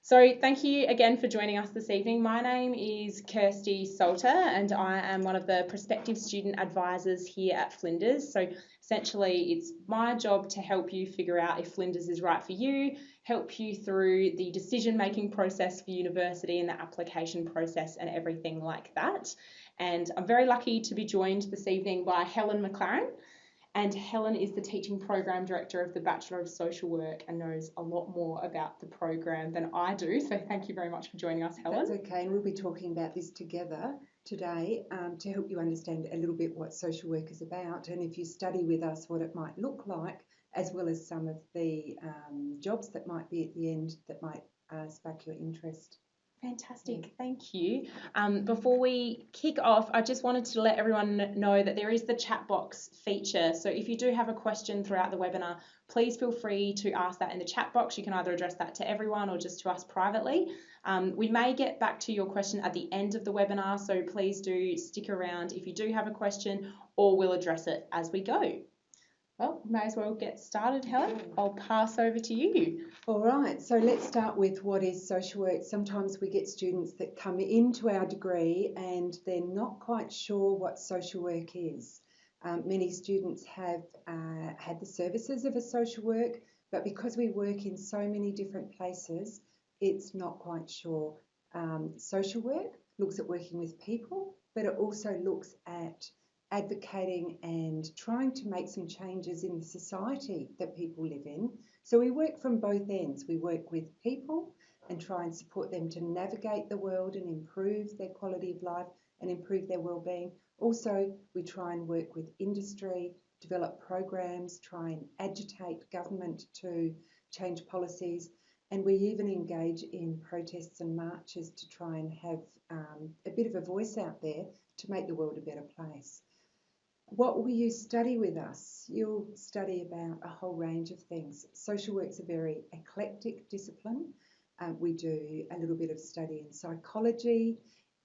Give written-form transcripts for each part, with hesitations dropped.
So thank you again for joining us this evening. My name is Kirsty Salter and I am one of the prospective student advisors here at Flinders. So essentially it's my job to help you figure out if Flinders is right for you, help you through the decision-making process for university and the application process and everything like that. And I'm very lucky to be joined this evening by Helen McLaren. And Helen is the Teaching Program Director of the Bachelor of Social Work and knows a lot more about the program than I do. So thank you very much for joining us, Helen. That's okay, and we'll be talking about this together today to help you understand a little bit what social work is about, and if you study with us, what it might look like, as well as some of the jobs that might be at the end that might spark your interest. Fantastic, thank you. Before we kick off, I just wanted to let everyone know that there is the chat box feature. So if you do have a question throughout the webinar, please feel free to ask that in the chat box. You can either address that to everyone or just to us privately. We may get back to your question at the end of the webinar, so please do stick around if you do have a question, or we'll address it as we go. Well, may as well get started, Helen. I'll pass over to you. All right, so let's start with what is social work. Sometimes we get students that come into our degree and they're not quite sure what social work is. Many students have had the services of a social work, but because we work in so many different places, it's not quite sure. Social work looks at working with people, but it also looks at advocating and trying to make some changes in the society that people live in. So we work from both ends. We work with people and try and support them to navigate the world and improve their quality of life and improve their well-being. Also, we try and work with industry, develop programs, try and agitate government to change policies, and we even engage in protests and marches to try and have a bit of a voice out there to make the world a better place. What will you study with us? You'll study about a whole range of things. Social work's a very eclectic discipline. We do a little bit of study in psychology,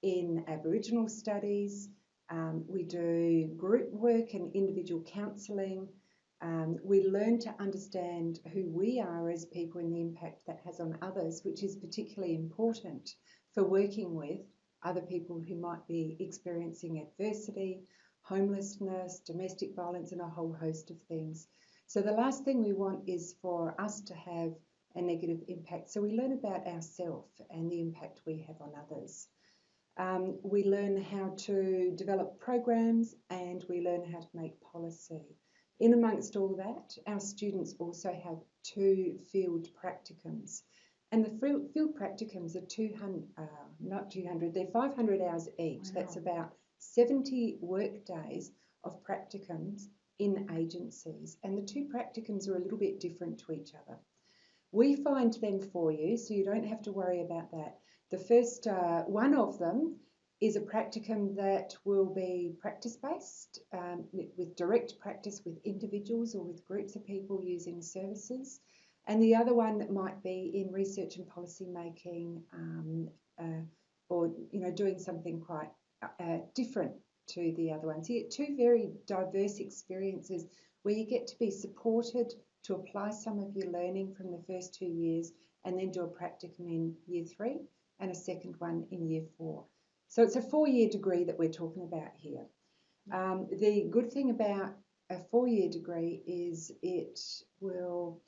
in Aboriginal studies. We do group work and individual counselling. We learn to understand who we are as people and the impact that has on others, which is particularly important for working with other people who might be experiencing adversity, homelessness, domestic violence, and a whole host of things. So the last thing we want is for us to have a negative impact. So we learn about ourselves and the impact we have on others. We learn how to develop programs and we learn how to make policy. In amongst all that, our students also have 2 field practicums. And the field practicums are they're 500 hours each. Wow. That's about 70 work days of practicums in agencies, and the 2 practicums are a little bit different to each other. We find them for you, so you don't have to worry about that. The first one of them is a practicum that will be practice-based, with direct practice with individuals or with groups of people using services, and the other one might be in research and policy making, or doing something quite different to the other ones. You get 2 very diverse experiences where you get to be supported to apply some of your learning from the first 2 years and then do a practicum in year 3 and a second one in year 4. So it's a 4-year degree that we're talking about here. The good thing about a 4-year degree is it will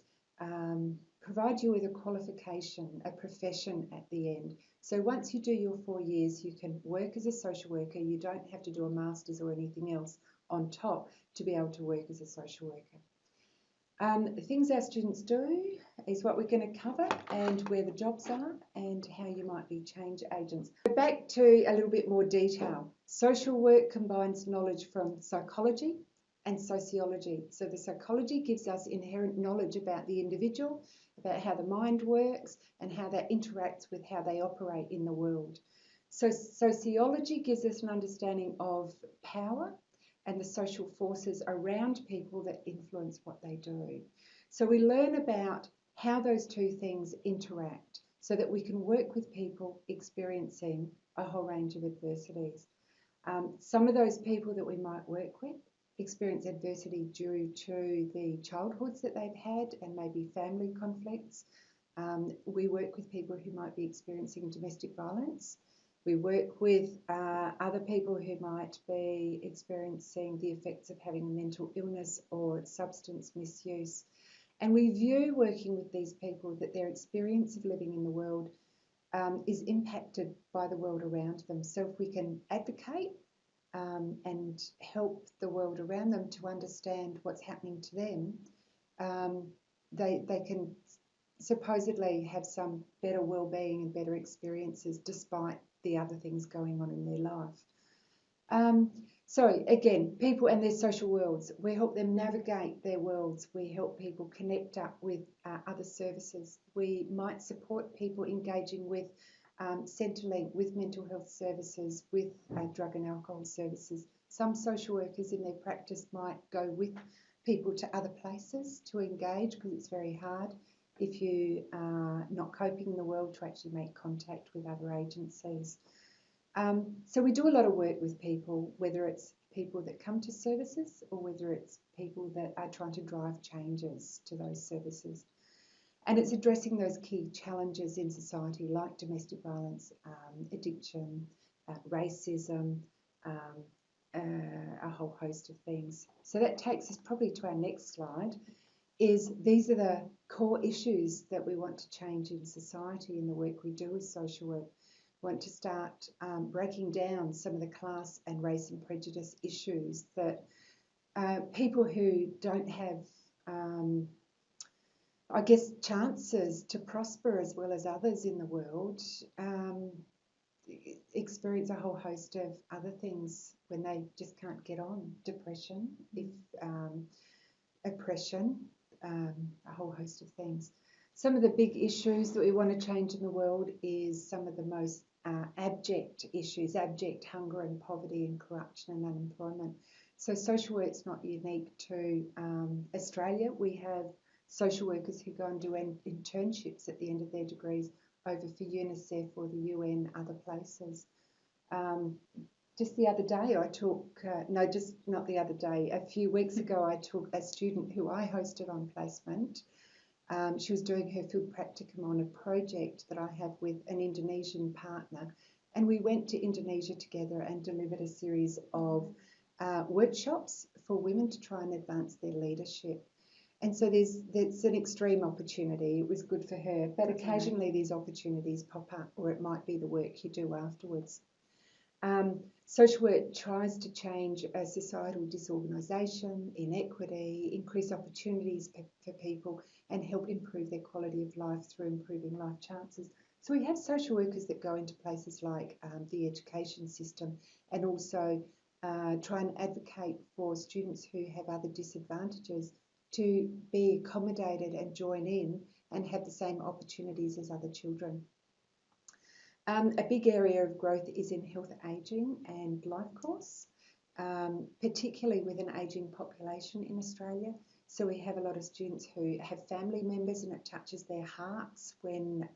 provide you with a qualification, a profession at the end. So once you do your 4 years, you can work as a social worker. You don't have to do a master's or anything else on top to be able to work as a social worker. The things our students do is what we're going to cover and where the jobs are and how you might be change agents. Back to a little bit more detail. Social work combines knowledge from psychology and sociology. So the psychology gives us inherent knowledge about the individual, about how the mind works and how that interacts with how they operate in the world. So sociology gives us an understanding of power and the social forces around people that influence what they do. So we learn about how those 2 things interact so that we can work with people experiencing a whole range of adversities. Some of those people that we might work with experience adversity due to the childhoods that they've had and maybe family conflicts. We work with people who might be experiencing domestic violence. We work with other people who might be experiencing the effects of having a mental illness or substance misuse. And we view working with these people that their experience of living in the world is impacted by the world around them. So if we can advocate and help the world around them to understand what's happening to them, they can supposedly have some better well-being and better experiences despite the other things going on in their life. So again, people and their social worlds, we help them navigate their worlds. We help people connect up with other services. We might support people engaging with Centrelink, with mental health services, with drug and alcohol services. Some social workers in their practice might go with people to other places to engage because it's very hard if you are not coping in the world to actually make contact with other agencies. So we do a lot of work with people, whether it's people that come to services or whether it's people that are trying to drive changes to those services. And it's addressing those key challenges in society like domestic violence, addiction, racism, a whole host of things. So that takes us probably to our next slide. These are the core issues that we want to change in society in the work we do with social work. We want to start breaking down some of the class and race and prejudice issues that people who don't have, I guess, chances to prosper as well as others in the world experience a whole host of other things when they just can't get on. Depression, oppression, a whole host of things. Some of the big issues that we want to change in the world is some of the most abject issues, abject hunger and poverty and corruption and unemployment. So social work's not unique to Australia. We have social workers who go and do internships at the end of their degrees over for UNICEF or the UN, other places. Just the other day I took, not the other day, a few weeks ago I took a student who I hosted on placement. She was doing her field practicum on a project that I have with an Indonesian partner, and we went to Indonesia together and delivered a series of workshops for women to try and advance their leadership. And so there's an extreme opportunity. It was good for her, but occasionally these opportunities pop up, or it might be the work you do afterwards. Social work tries to change a societal disorganisation, inequity, increase opportunities for people and help improve their quality of life through improving life chances. So we have social workers that go into places like the education system and also try and advocate for students who have other disadvantages to be accommodated and join in and have the same opportunities as other children. A big area of growth is in health ageing and life course, particularly with an ageing population in Australia. So we have a lot of students who have family members, and it touches their hearts when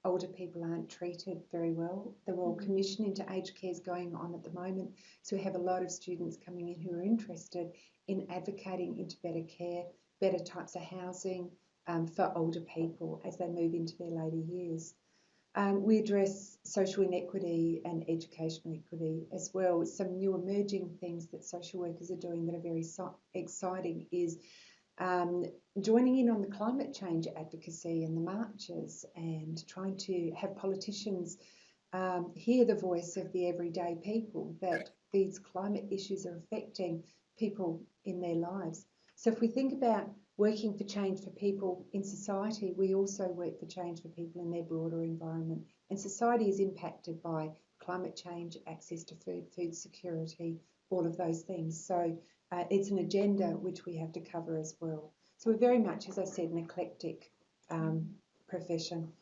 older people aren't treated very well. The Royal Commission into Aged Care is going on at the moment. So we have a lot of students coming in who are interested in advocating into better care, better types of housing for older people as they move into their later years. We address social inequity and educational equity as well. Some new emerging things that social workers are doing that are very exciting is joining in on the climate change advocacy and the marches and trying to have politicians hear the voice of the everyday people, that these climate issues are affecting people in their lives. So if we think about working for change for people in society, we also work for change for people in their broader environment. And society is impacted by climate change, access to food, food security, all of those things. So it's an agenda which we have to cover as well. So we're very much, as I said, an eclectic profession.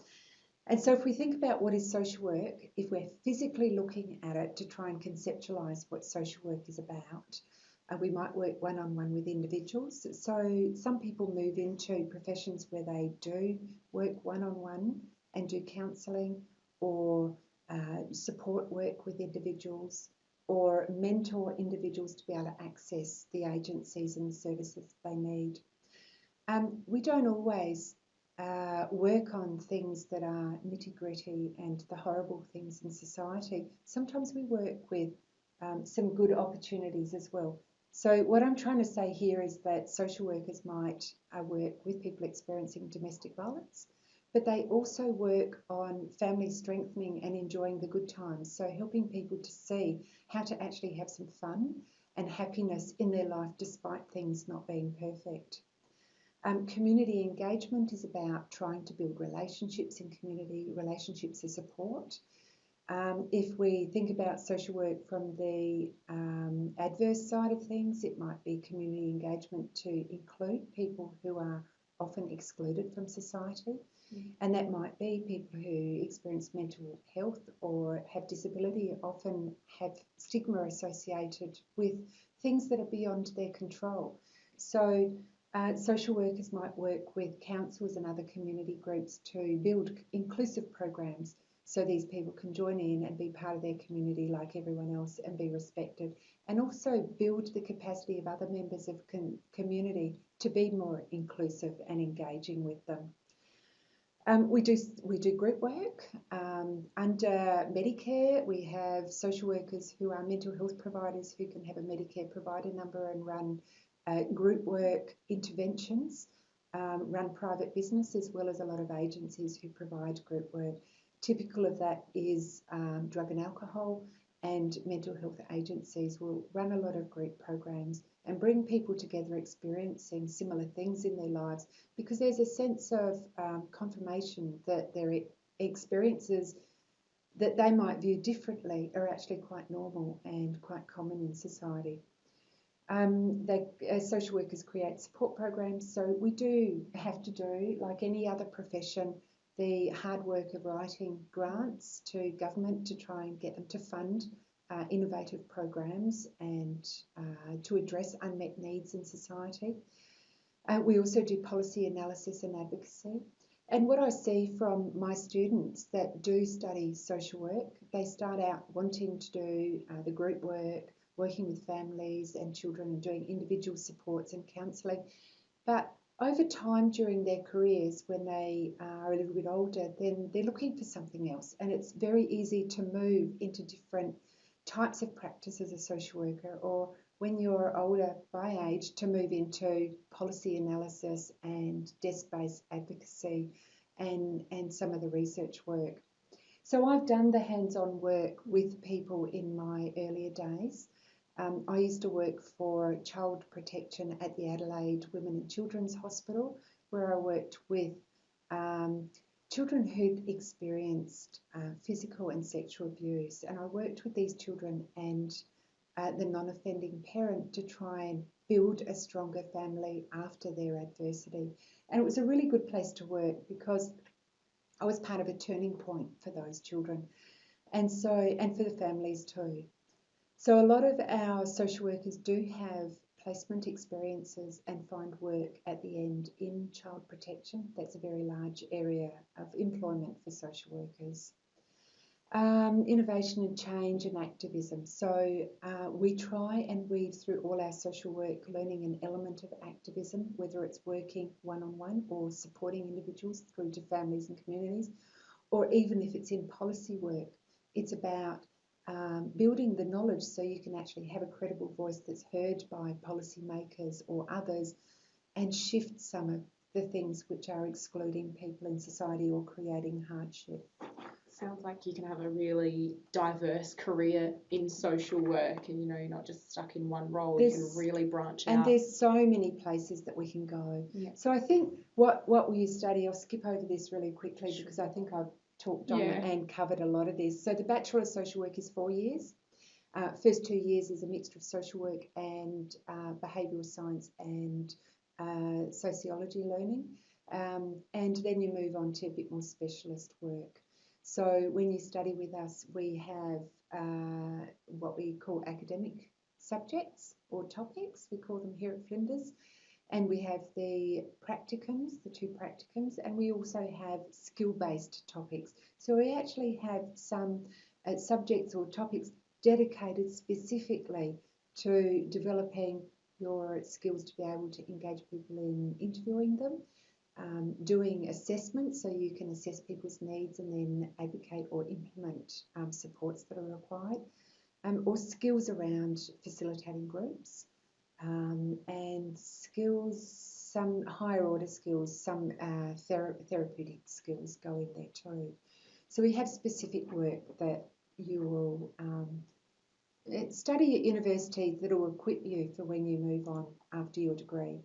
And so if we think about what is social work, if we're physically looking at it to try and conceptualise what social work is about, we might work one-on-one with individuals. So some people move into professions where they do work one-on-one and do counselling or support work with individuals or mentor individuals to be able to access the agencies and the services they need. We don't always work on things that are nitty-gritty and the horrible things in society, sometimes we work with some good opportunities as well. So what I'm trying to say here is that social workers might work with people experiencing domestic violence, but they also work on family strengthening and enjoying the good times. So helping people to see how to actually have some fun and happiness in their life despite things not being perfect. Community engagement is about trying to build relationships in community, relationships of support. If we think about social work from the adverse side of things, it might be community engagement to include people who are often excluded from society. And that might be people who experience mental health or have disability, often have stigma associated with things that are beyond their control. So social workers might work with councils and other community groups to build inclusive programs so these people can join in and be part of their community like everyone else and be respected, and also build the capacity of other members of community to be more inclusive and engaging with them. We do group work. Under Medicare, we have social workers who are mental health providers who can have a Medicare provider number and run group work interventions, run private business, as well as a lot of agencies who provide group work. Typical of that is drug and alcohol, and mental health agencies will run a lot of group programs and bring people together experiencing similar things in their lives, because there's a sense of confirmation that their experiences that they might view differently are actually quite normal and quite common in society. Social workers create support programs, so we do have to do, like any other profession, the hard work of writing grants to government to try and get them to fund innovative programs and to address unmet needs in society. We also do policy analysis and advocacy. And what I see from my students that do study social work, they start out wanting to do the group work, working with families and children and doing individual supports and counselling. But over time during their careers, when they are a little bit older, then they're looking for something else. And it's very easy to move into different types of practice as a social worker, or when you're older by age, to move into policy analysis and desk-based advocacy and some of the research work. So I've done the hands-on work with people in my earlier days. I used to work for child protection at the Adelaide Women and Children's Hospital, where I worked with children who'd experienced physical and sexual abuse. And I worked with these children and the non-offending parent to try and build a stronger family after their adversity. And it was a really good place to work because I was part of a turning point for those children, and for the families too. So a lot of our social workers do have placement experiences and find work at the end in child protection. That's a very large area of employment for social workers. Innovation and change and activism. So we try and weave through all our social work learning an element of activism, whether it's working one-on-one or supporting individuals through to families and communities, or even if it's in policy work. It's about building the knowledge so you can actually have a credible voice that's heard by policymakers or others and shift some of the things which are excluding people in society or creating hardship. Sounds like you can have a really diverse career in social work, and you're not just stuck in one role. You can really branch out. And there's so many places that we can go. Yeah. So I think what will you study? I'll skip over this really quickly because I think I've talked on and covered a lot of this. So the Bachelor of Social Work is 4 years. First 2 years is a mixture of social work and behavioural science and sociology learning. And then you move on to a bit more specialist work. So when you study with us, we have what we call academic subjects or topics. We call them here at Flinders. And we have the practicums, the 2 practicums, and we also have skill-based topics. So we actually have some subjects or topics dedicated specifically to developing your skills to be able to engage people in interviewing them, doing assessments, so you can assess people's needs and then advocate or implement supports that are required, or skills around facilitating groups, and skills, some higher order skills, some therapeutic skills go in there too. So we have specific work that you will study at university that will equip you for when you move on after your degree.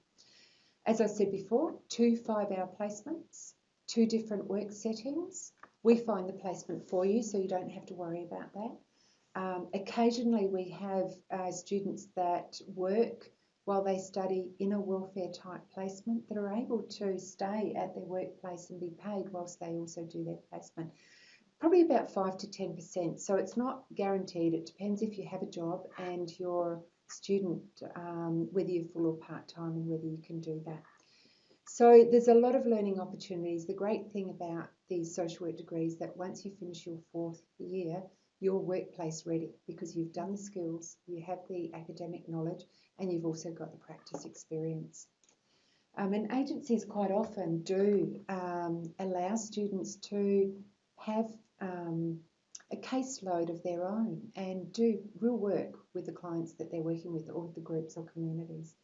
As I said before, 2 5-hour placements, 2 different work settings. We find the placement for you, so you don't have to worry about that. Occasionally we have students that work while they study in a welfare type placement that are able to stay at their workplace and be paid whilst they also do their placement. Probably about 5 to 10%, so it's not guaranteed. It depends if you have a job and your student, whether you're full or part-time and whether you can do that. So there's a lot of learning opportunities. The great thing about these social work degrees is that once you finish your 4th year, you're workplace ready because you've done the skills, you have the academic knowledge, and you've also got the practice experience. And agencies quite often do allow students to have a caseload of their own and do real work with the clients that they're working with, or with the groups or communities.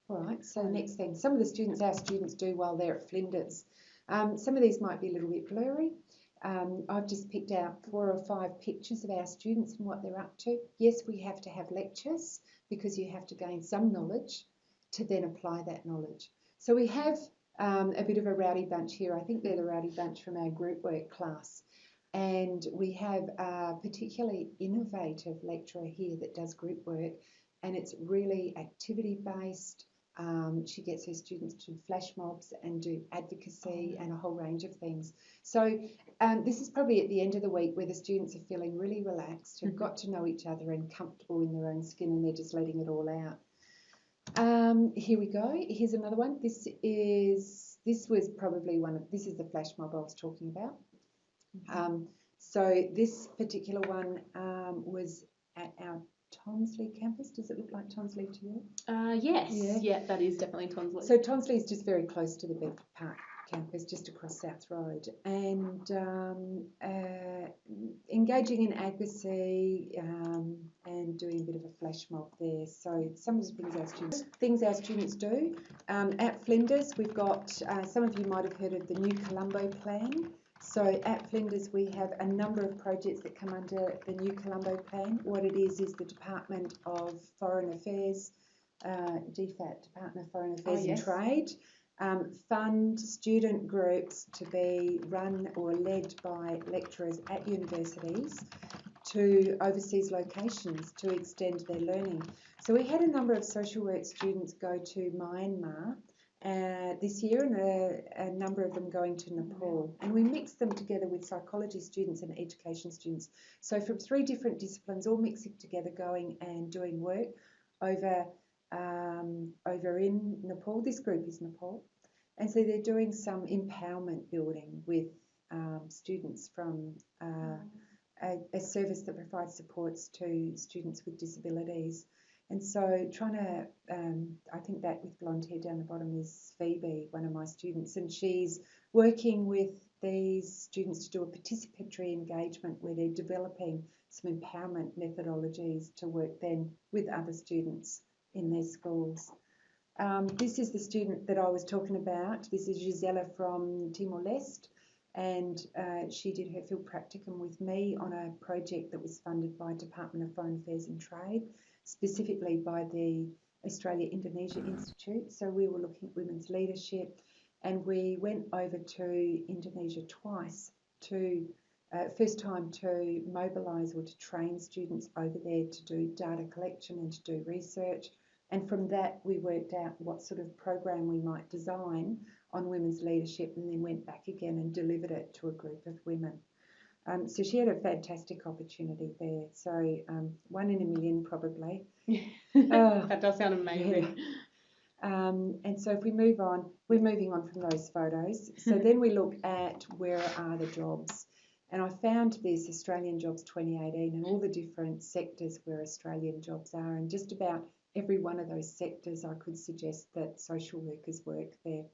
All right, so next thing, some of the students our students do while they're at Flinders. Some of these might be a little bit blurry. I've just picked out 4 or 5 pictures of our students and what they're up to. Yes, we have to have lectures because you have to gain some knowledge to then apply that knowledge. So we have a bit of a rowdy bunch here. I think they're the rowdy bunch from our group work class. And we have a particularly innovative lecturer here that does group work, and it's really activity-based. She gets her students to do flash mobs and do advocacy and a whole range of things. So this is probably at the end of the week where the students are feeling really relaxed, have got to know each other and comfortable in their own skin, and they're just letting it all out. Here we go. Here's another one. This is the flash mob I was talking about. So this particular one was at our Tonsley campus. Does it look like Tonsley to you? Yes. Yeah, that is definitely Tonsley. So Tonsley is just very close to the Bedford Park campus, just across South Road, and engaging in advocacy and doing a bit of a flash mob there. So some of the things our students do. At Flinders, we've got, some of you might have heard of the New Colombo Plan. So at Flinders, we have a number of projects that come under the New Colombo Plan. What it is the Department of Foreign Affairs, DFAT, Department of Foreign Affairs and Trade, fund student groups to be run or led by lecturers at universities to overseas locations to extend their learning. So we had a number of social work students go to Myanmar this year, and a number of them going to Nepal, and we mixed them together with psychology students and education students. So from 3 different disciplines, all mixing together, going and doing work over in Nepal. This group is Nepal, and so they're doing some empowerment building with students from a service that provides supports to students with disabilities. And so trying to, I think that with blonde hair down the bottom is Phoebe, one of my students, and she's working with these students to do a participatory engagement where they're developing some empowerment methodologies to work then with other students in their schools. This is the student that I was talking about. This is Gisela from Timor-Leste, and she did her field practicum with me on a project that was funded by Department of Foreign Affairs and Trade, specifically by the Australia-Indonesia Institute. So we were looking at women's leadership, and we went over to Indonesia twice to, first time to mobilise or to train students over there to do data collection and to do research. And from that, we worked out what sort of program we might design on women's leadership, and then went back again and delivered it to a group of women. So she had a fantastic opportunity there. So 1 in a million probably. That does sound amazing. Yeah. And so if we move on, we're moving on from those photos. So then we look at where are the jobs. And I found this Australian Jobs 2018 and all the different sectors where Australian jobs are. And just about every one of those sectors I could suggest that social workers work there.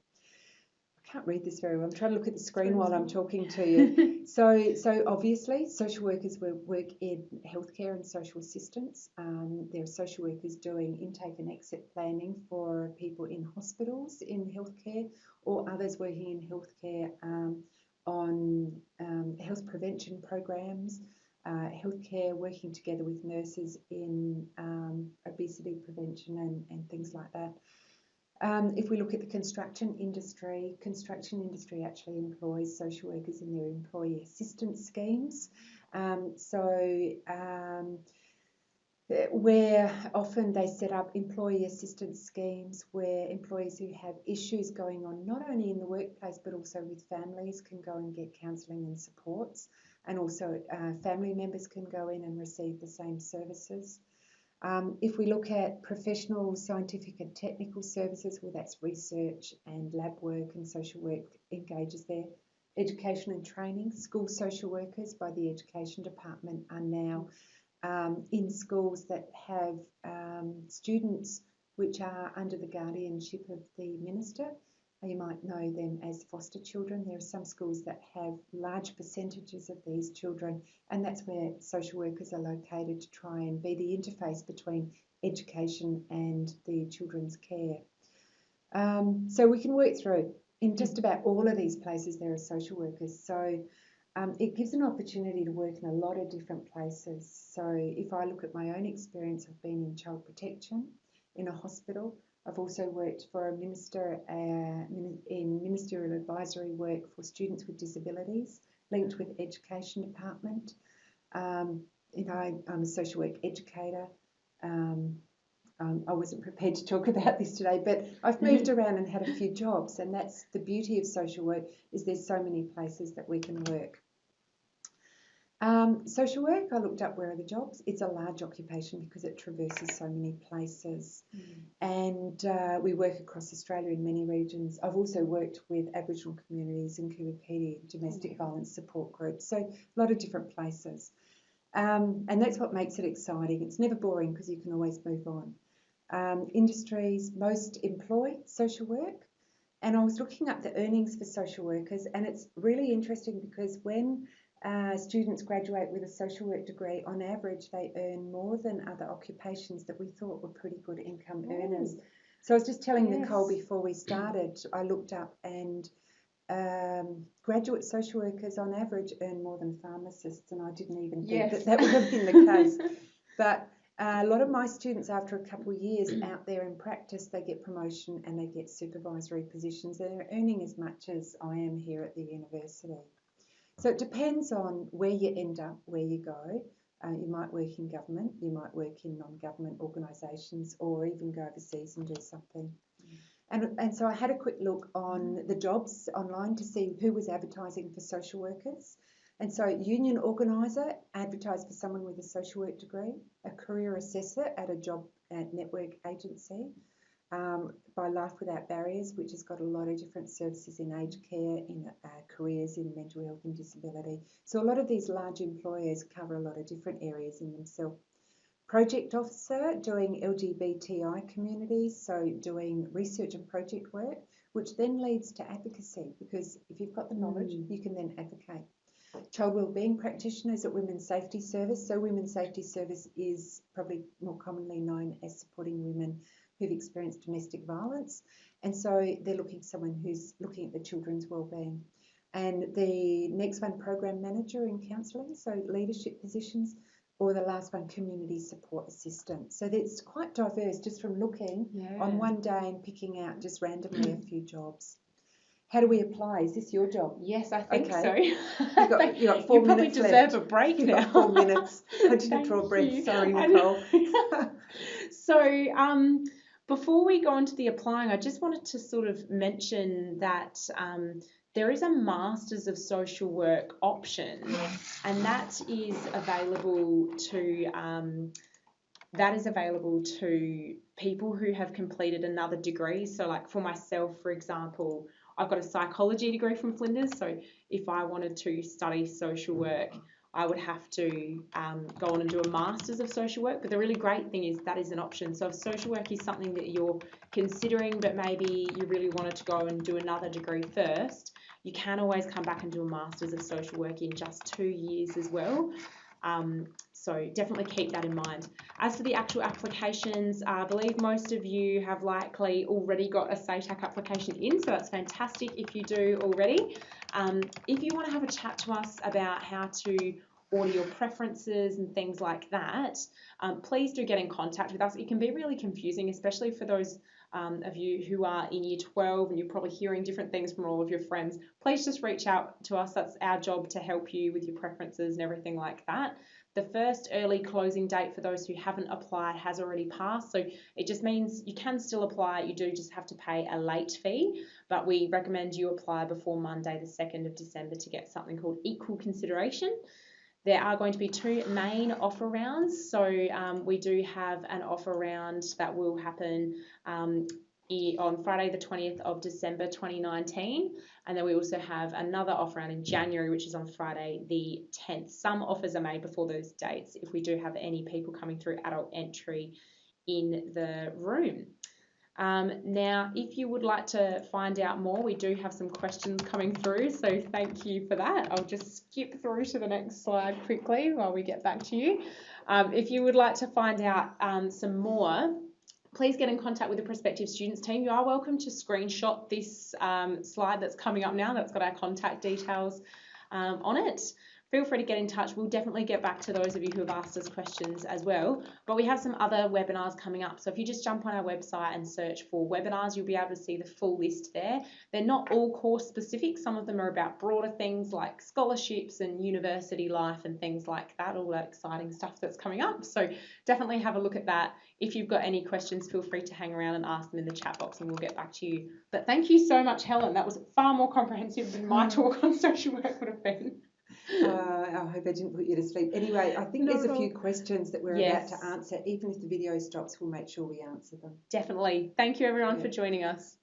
can't read this very well. I'm trying to look at the screen while I'm talking to you. So obviously, social workers work in healthcare and social assistance. There are social workers doing intake and exit planning for people in hospitals in healthcare, or others working in healthcare on health prevention programs, healthcare working together with nurses in obesity prevention and things like that. If we look at the construction industry actually employs social workers in their employee assistance schemes. Where often they set up employee assistance schemes where employees who have issues going on not only in the workplace but also with families can go and get counselling and supports, and also family members can go in and receive the same services. If we look at professional, scientific and technical services, well, that's research and lab work, and social work engages there. Education and training, school social workers by the Education Department are now in schools that have students which are under the guardianship of the minister. You might know them as foster children. There are some schools that have large percentages of these children, and that's where social workers are located to try and be the interface between education and the children's care. So we can work through, in just about all of these places there are social workers. So it gives an opportunity to work in a lot of different places. So if I look at my own experience, I've been in child protection, in a hospital. I've also worked for a minister in ministerial advisory work for students with disabilities, linked with Education Department. I'm a social work educator. I wasn't prepared to talk about this today, but I've moved around and had a few jobs, and that's the beauty of social work, is there's so many places that we can work. Social work, I looked up where are the jobs. It's a large occupation because it traverses so many places. And we work across Australia in many regions. I've also worked with Aboriginal communities in Coober domestic violence support groups, so a lot of different places. And that's what makes it exciting. It's never boring because you can always move on. Industries, most employ social work. And I was looking up the earnings for social workers, and it's really interesting because when students graduate with a social work degree, on average they earn more than other occupations that we thought were pretty good income earners. So I was just telling Nicole before we started, I looked up, and graduate social workers on average earn more than pharmacists, and I didn't even think that would have been the case. But a lot of my students, after a couple of years out there in practice, they get promotion and they get supervisory positions. They're earning as much as I am here at the university. So it depends on where you end up, where you go. You might work in government, you might work in non-government organisations, or even go overseas and do something. And so I had a quick look on the jobs online to see who was advertising for social workers. And so union organiser advertised for someone with a social work degree, a career assessor at a job at network agency, by Life Without Barriers, which has got a lot of different services in aged care, in careers in mental health and disability. So a lot of these large employers cover a lot of different areas in themselves. Project officer doing LGBTI communities, so doing research and project work, which then leads to advocacy, because if you've got the knowledge, you can then advocate. Child wellbeing practitioners at Women's Safety Service. So Women's Safety Service is probably more commonly known as supporting women who've experienced domestic violence, and so they're looking for someone who's looking at the children's wellbeing. And the next one, program manager in counselling, so leadership positions, or the last one, community support assistant. So it's quite diverse just from looking on one day and picking out just randomly a few jobs. How do we apply? Is this your job? Yes, I think so. You got 4 you probably minutes deserve left. a break You've now. got 4 minutes. I didn't Thank draw a breath. you. Sorry, Nicole. So before we go on to the applying, I just wanted to sort of mention that there is a Masters of Social Work option, and that is available to people who have completed another degree. So like for myself, for example, I've got a psychology degree from Flinders, so if I wanted to study social work, I would have to go on and do a Masters of Social Work. But the really great thing is that is an option. So if social work is something that you're considering, but maybe you really wanted to go and do another degree first, you can always come back and do a Masters of Social Work in just 2 years as well. So definitely keep that in mind. As for the actual applications, I believe most of you have likely already got a SATAC application in, so that's fantastic if you do already. If you want to have a chat to us about how to order your preferences and things like that, please do get in contact with us. It can be really confusing, especially for those of you who are in year 12 and you're probably hearing different things from all of your friends. Please just reach out to us. That's our job to help you with your preferences and everything like that. The first early closing date for those who haven't applied has already passed, so it just means you can still apply. You do just have to pay a late fee, but we recommend you apply before Monday the 2nd of December to get something called equal consideration. There are going to be 2 main offer rounds. So we do have an offer round that will happen on Friday the 20th of December 2019, and then we also have another offer round in January, which is on Friday the 10th. Some offers are made before those dates if we do have any people coming through adult entry in the room. Now, if you would like to find out more, we do have some questions coming through, so thank you for that. I'll just skip through to the next slide quickly while we get back to you. If you would like to find out some more, please get in contact with the prospective students team. You are welcome to screenshot this slide that's coming up now. That's got our contact details on it. Feel free to get in touch. We'll definitely get back to those of you who have asked us questions as well. But we have some other webinars coming up. So if you just jump on our website and search for webinars, you'll be able to see the full list there. They're not all course specific. Some of them are about broader things like scholarships and university life and things like that, all that exciting stuff that's coming up. So definitely have a look at that. If you've got any questions, feel free to hang around and ask them in the chat box and we'll get back to you. But thank you so much, Helen. That was far more comprehensive than my talk on social work would have been. I hope I didn't put you to sleep. Anyway, I think there's a few questions that we're about to answer. Even if the video stops, we'll make sure we answer them. Definitely. Thank you, everyone, for joining us.